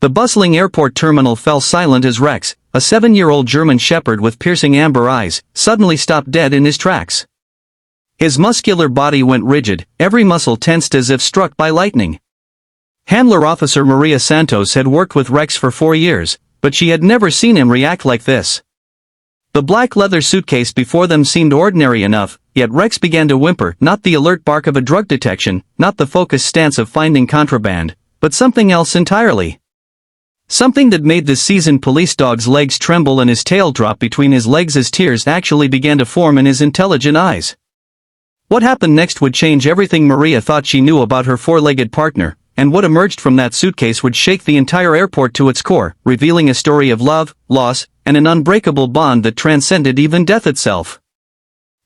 The bustling airport terminal fell silent as Rex, a 7-year-old German shepherd with piercing amber eyes, suddenly stopped dead in his tracks. His muscular body went rigid, every muscle tensed as if struck by lightning. Handler Officer Maria Santos had worked with Rex for 4 years, but she had never seen him react like this. The black leather suitcase before them seemed ordinary enough, yet Rex began to whimper, not the alert bark of a drug detection, not the focused stance of finding contraband, but something else entirely. Something that made the seasoned police dog's legs tremble and his tail drop between his legs as tears actually began to form in his intelligent eyes. What happened next would change everything Maria thought she knew about her four-legged partner, and what emerged from that suitcase would shake the entire airport to its core, revealing a story of love, loss, and an unbreakable bond that transcended even death itself.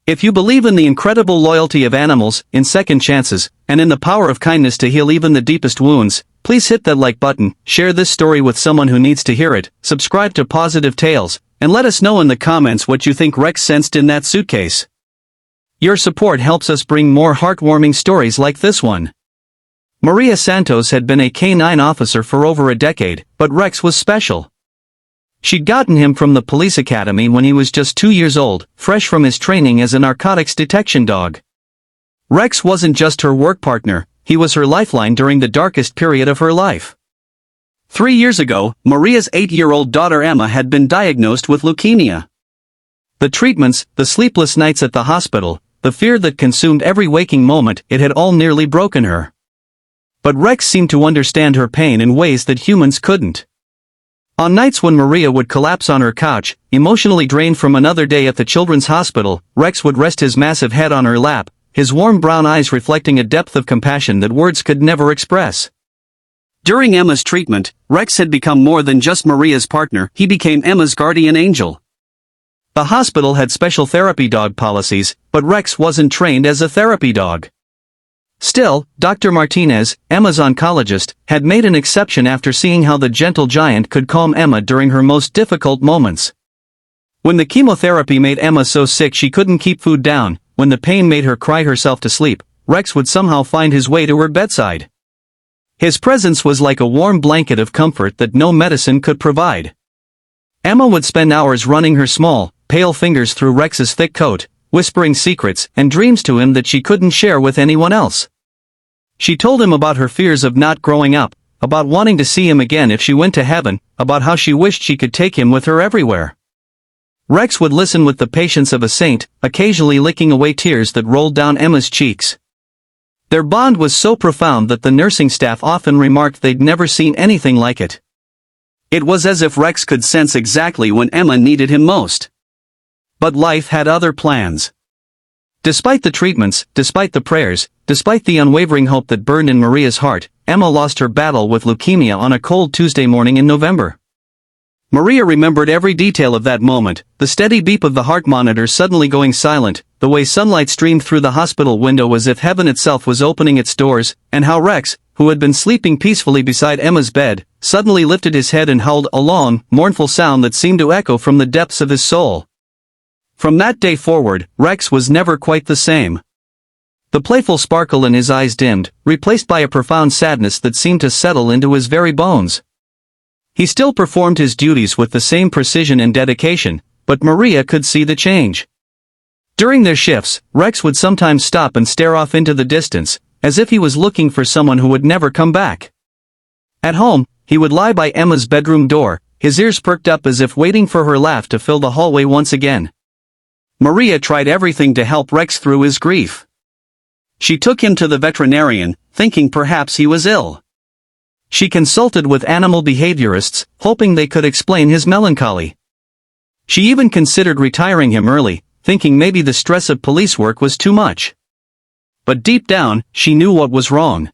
If you believe in the incredible loyalty of animals, in second chances, and in the power of kindness to heal even the deepest wounds, please hit that like button, share this story with someone who needs to hear it, subscribe to Pawsitive Tales, and let us know in the comments what you think Rex sensed in that suitcase. Your support helps us bring more heartwarming stories like this one. Maria Santos had been a K-9 officer for over a decade, but Rex was special. She'd gotten him from the police academy when he was just 2 years old, fresh from his training as a narcotics detection dog. Rex wasn't just her work partner, he was her lifeline during the darkest period of her life. 3 years ago, Maria's 8-year-old daughter Emma had been diagnosed with leukemia. The treatments, the sleepless nights at the hospital, the fear that consumed every waking moment, it had all nearly broken her. But Rex seemed to understand her pain in ways that humans couldn't. On nights when Maria would collapse on her couch, emotionally drained from another day at the children's hospital, Rex would rest his massive head on her lap, his warm brown eyes reflecting a depth of compassion that words could never express. During Emma's treatment, Rex had become more than just Maria's partner, he became Emma's guardian angel. The hospital had special therapy dog policies, but Rex wasn't trained as a therapy dog. Still, Dr. Martinez, Emma's oncologist, had made an exception after seeing how the gentle giant could calm Emma during her most difficult moments. When the chemotherapy made Emma so sick she couldn't keep food down, when the pain made her cry herself to sleep, Rex would somehow find his way to her bedside. His presence was like a warm blanket of comfort that no medicine could provide. Emma would spend hours running her small, pale fingers through Rex's thick coat, whispering secrets and dreams to him that she couldn't share with anyone else. She told him about her fears of not growing up, about wanting to see him again if she went to heaven, about how she wished she could take him with her everywhere. Rex would listen with the patience of a saint, occasionally licking away tears that rolled down Emma's cheeks. Their bond was so profound that the nursing staff often remarked they'd never seen anything like it. It was as if Rex could sense exactly when Emma needed him most. But life had other plans. Despite the treatments, despite the prayers, despite the unwavering hope that burned in Maria's heart, Emma lost her battle with leukemia on a cold Tuesday morning in November. Maria remembered every detail of that moment, the steady beep of the heart monitor suddenly going silent, the way sunlight streamed through the hospital window as if heaven itself was opening its doors, and how Rex, who had been sleeping peacefully beside Emma's bed, suddenly lifted his head and howled a long, mournful sound that seemed to echo from the depths of his soul. From that day forward, Rex was never quite the same. The playful sparkle in his eyes dimmed, replaced by a profound sadness that seemed to settle into his very bones. He still performed his duties with the same precision and dedication, but Maria could see the change. During their shifts, Rex would sometimes stop and stare off into the distance, as if he was looking for someone who would never come back. At home, he would lie by Emma's bedroom door, his ears perked up as if waiting for her laugh to fill the hallway once again. Maria tried everything to help Rex through his grief. She took him to the veterinarian, thinking perhaps he was ill. She consulted with animal behaviorists, hoping they could explain his melancholy. She even considered retiring him early, thinking maybe the stress of police work was too much. But deep down, she knew what was wrong.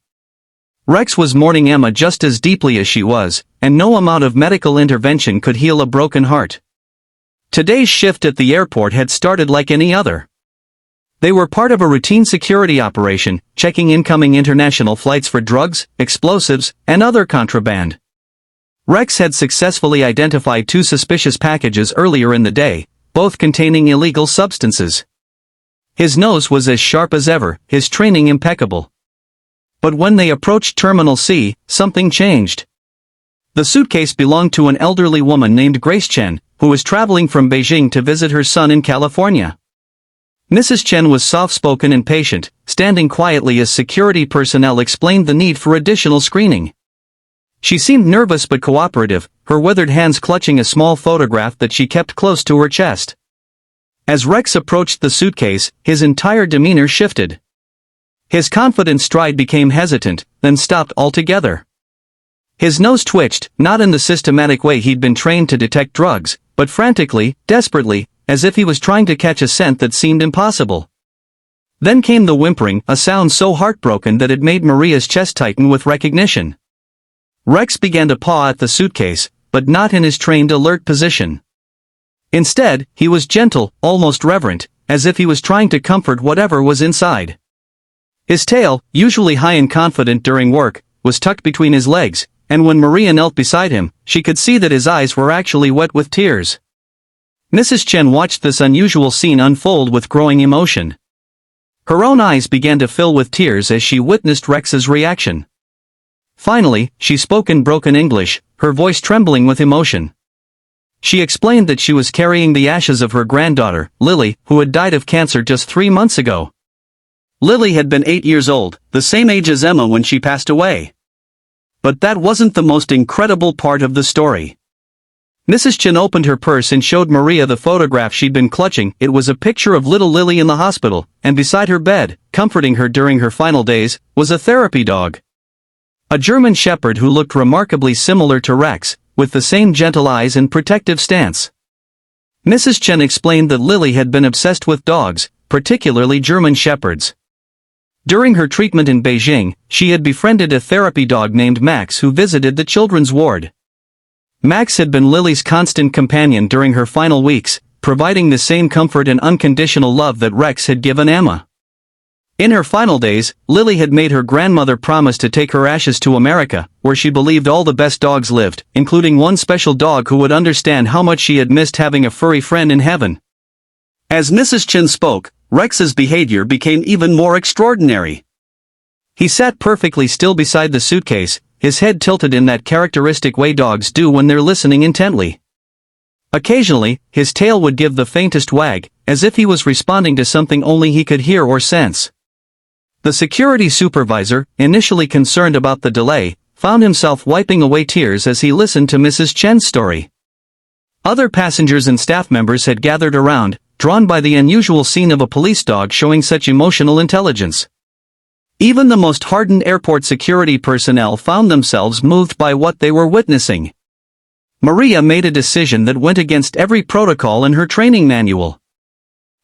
Rex was mourning Emma just as deeply as she was, and no amount of medical intervention could heal a broken heart. Today's shift at the airport had started like any other. They were part of a routine security operation, checking incoming international flights for drugs, explosives, and other contraband. Rex had successfully identified 2 suspicious packages earlier in the day, both containing illegal substances. His nose was as sharp as ever, his training impeccable. But when they approached Terminal C, something changed. The suitcase belonged to an elderly woman named Grace Chen, who was traveling from Beijing to visit her son in California. Mrs. Chen was soft-spoken and patient, standing quietly as security personnel explained the need for additional screening. She seemed nervous but cooperative, her withered hands clutching a small photograph that she kept close to her chest. As Rex approached the suitcase, his entire demeanor shifted. His confident stride became hesitant, then stopped altogether. His nose twitched, not in the systematic way he'd been trained to detect drugs, but frantically, desperately, as if he was trying to catch a scent that seemed impossible. Then came the whimpering, a sound so heartbroken that it made Maria's chest tighten with recognition. Rex began to paw at the suitcase, but not in his trained alert position. Instead, he was gentle, almost reverent, as if he was trying to comfort whatever was inside. His tail, usually high and confident during work, was tucked between his legs, and when Maria knelt beside him, she could see that his eyes were actually wet with tears. Mrs. Chen watched this unusual scene unfold with growing emotion. Her own eyes began to fill with tears as she witnessed Rex's reaction. Finally, she spoke in broken English, her voice trembling with emotion. She explained that she was carrying the ashes of her granddaughter, Lily, who had died of cancer just 3 months ago. Lily had been 8 years old, the same age as Emma when she passed away. But that wasn't the most incredible part of the story. Mrs. Chen opened her purse and showed Maria the photograph she'd been clutching. It was a picture of little Lily in the hospital, and beside her bed, comforting her during her final days, was a therapy dog. A German shepherd who looked remarkably similar to Rex, with the same gentle eyes and protective stance. Mrs. Chen explained that Lily had been obsessed with dogs, particularly German shepherds. During her treatment in Beijing, she had befriended a therapy dog named Max who visited the children's ward. Max had been Lily's constant companion during her final weeks, providing the same comfort and unconditional love that Rex had given Emma. In her final days, Lily had made her grandmother promise to take her ashes to America, where she believed all the best dogs lived, including one special dog who would understand how much she had missed having a furry friend in heaven. As Mrs. Chen spoke, Rex's behavior became even more extraordinary. He sat perfectly still beside the suitcase, his head tilted in that characteristic way dogs do when they're listening intently. Occasionally, his tail would give the faintest wag, as if he was responding to something only he could hear or sense. The security supervisor, initially concerned about the delay, found himself wiping away tears as he listened to Mrs. Chen's story. Other passengers and staff members had gathered around, drawn by the unusual scene of a police dog showing such emotional intelligence. Even the most hardened airport security personnel found themselves moved by what they were witnessing. Maria made a decision that went against every protocol in her training manual.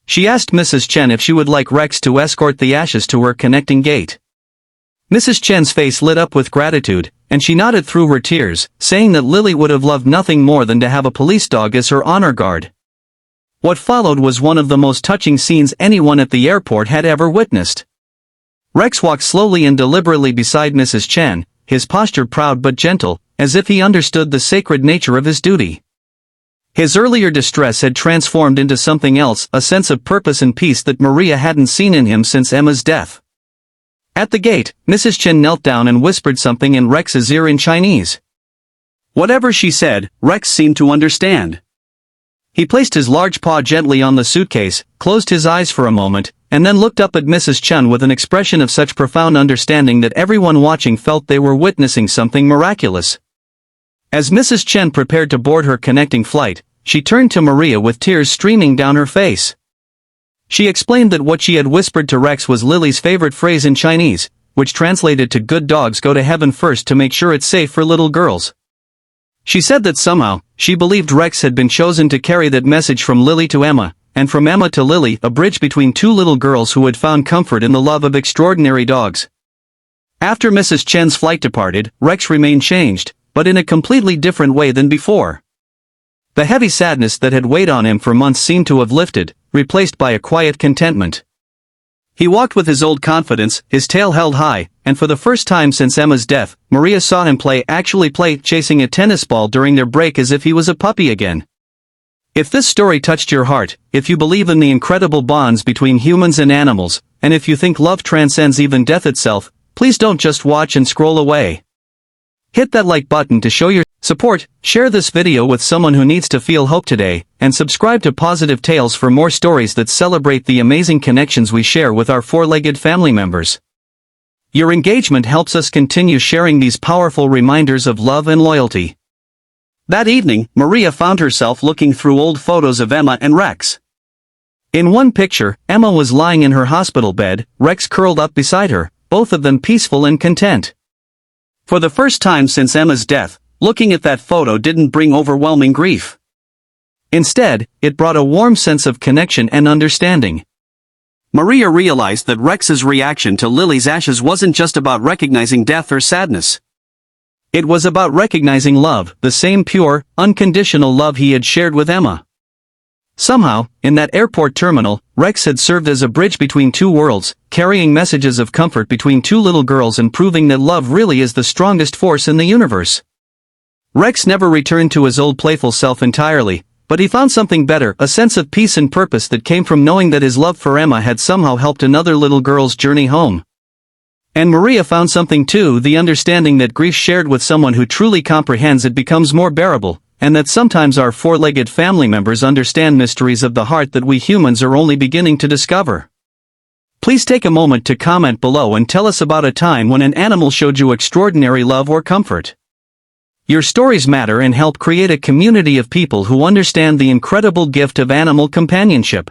She asked Mrs. Chen if she would like Rex to escort the ashes to her connecting gate. Mrs. Chen's face lit up with gratitude, and she nodded through her tears, saying that Lily would have loved nothing more than to have a police dog as her honor guard. What followed was one of the most touching scenes anyone at the airport had ever witnessed. Rex walked slowly and deliberately beside Mrs. Chen, his posture proud but gentle, as if he understood the sacred nature of his duty. His earlier distress had transformed into something else, a sense of purpose and peace that Maria hadn't seen in him since Emma's death. At the gate, Mrs. Chen knelt down and whispered something in Rex's ear in Chinese. Whatever she said, Rex seemed to understand. He placed his large paw gently on the suitcase, closed his eyes for a moment, and then looked up at Mrs. Chen with an expression of such profound understanding that everyone watching felt they were witnessing something miraculous. As Mrs. Chen prepared to board her connecting flight, she turned to Maria with tears streaming down her face. She explained that what she had whispered to Rex was Lily's favorite phrase in Chinese, which translated to "good dogs go to heaven first to make sure it's safe for little girls." She said that somehow, she believed Rex had been chosen to carry that message from Lily to Emma, and from Emma to Lily, a bridge between two little girls who had found comfort in the love of extraordinary dogs. After Mrs. Chen's flight departed, Rex remained changed, but in a completely different way than before. The heavy sadness that had weighed on him for months seemed to have lifted, replaced by a quiet contentment. He walked with his old confidence, his tail held high, and for the first time since Emma's death, Maria saw him actually play chasing a tennis ball during their break as if he was a puppy again. If this story touched your heart, if you believe in the incredible bonds between humans and animals, and if you think love transcends even death itself, please don't just watch and scroll away. Hit that like button to show your Support, share this video with someone who needs to feel hope today, and subscribe to Pawsitive Tales for more stories that celebrate the amazing connections we share with our four-legged family members. Your engagement helps us continue sharing these powerful reminders of love and loyalty. That evening, Maria found herself looking through old photos of Emma and Rex. In one picture, Emma was lying in her hospital bed, Rex curled up beside her, both of them peaceful and content. For the first time since Emma's death, looking at that photo didn't bring overwhelming grief. Instead, it brought a warm sense of connection and understanding. Maria realized that Rex's reaction to Lily's ashes wasn't just about recognizing death or sadness. It was about recognizing love, the same pure, unconditional love he had shared with Emma. Somehow, in that airport terminal, Rex had served as a bridge between two worlds, carrying messages of comfort between two little girls and proving that love really is the strongest force in the universe. Rex never returned to his old playful self entirely, but he found something better, a sense of peace and purpose that came from knowing that his love for Emma had somehow helped another little girl's journey home. And Maria found something too, the understanding that grief shared with someone who truly comprehends it becomes more bearable, and that sometimes our four-legged family members understand mysteries of the heart that we humans are only beginning to discover. Please take a moment to comment below and tell us about a time when an animal showed you extraordinary love or comfort. Your stories matter and help create a community of people who understand the incredible gift of animal companionship.